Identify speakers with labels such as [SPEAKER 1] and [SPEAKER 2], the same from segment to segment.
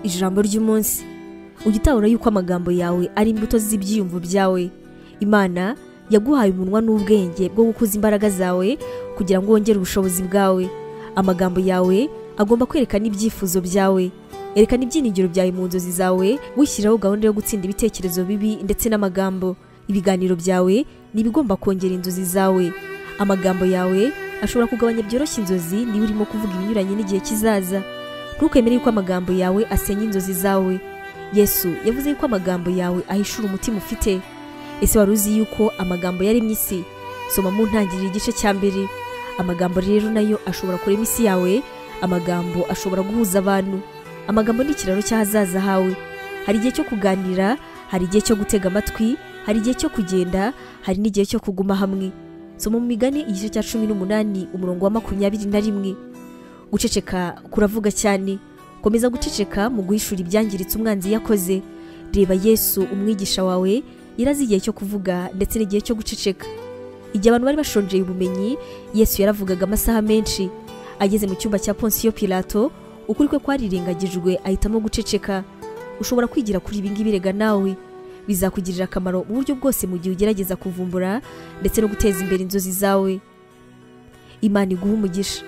[SPEAKER 1] Ijambo ry'umunsi. Ugitahura yuko amagambo yawe ari imbuto z'ibyiyumvo byawe. Imana yaguhaye umunwa n'ubwenge bwo gukuza imbaraga zawe kugira ngo wongere ubushobozi bwawe. Amagambo yawe agomba kwerekana ibyifuzo byawe. Erekana ibyiringiro byawe mu nzozi zawe, wishyiraho gahunda yo gutsinda ibitekerezo bibi ndetse n'amagambo. Ibiganiro byawe nibigomba kongera inzozi zawe. Amagambo yawe ashobora kugabanya byoroshye inzozi niba urimo kuvuga ibinyuranye n'igihe kizaza. Ntukemere yuko amagambo yawe asenya inzozi zawe. Yesu yavuze yuko amagambo yawe ahishura umutima ufite. Ese wari uzi yuko amagambo yaremye isi? Soma mu ntangiriro igice cya mbere. Amagambo rero nayo ashobora kurema isi yawe. Amagambo ashobora guhuza abantu. Amagambo ni ikiraro cy'ahazaza hawe. Hari igihe cyo kuganira, hari igihe cyo gutega amatwi, hari igihe cyo kugenda, hari n'igihe cyo kuguma hamwe. Soma mu Migani igice cya 18 umurongo wa 21. Guceceka kuravuga cyane. Komeza guceceka mu guhishura ibyangiritse umwanzi yakoze. Reba Yesu umwigisha wawe yarazi igihe cyo kuvuga ndetse n'igihe cyo guceceka. Igihe abantu bari bashonjeye ubumenyi, Yesu yaravugaga amasaha menshi. Ageze mu cyumba cya Ponsiyo Pilato, ukuri kwe kwarirengagijwe ahitamo guceceka. Ushobora kwigira kuri ibi ngibi rega nawe. Bizakugirira akamaro mu buryo bwose mu gihe ugerageza kuvumbura ndetse no guteza imbere inzozi zawe. Imana iguhe umugisha.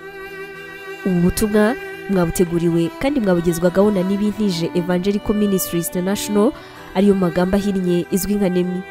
[SPEAKER 1] Ubu butumwa mwabuteguriwe kandi mwabugezwagaho na Nemi Tv Evangelical Ministries International, ariyo magambo ahinnye izwi nka Nemi.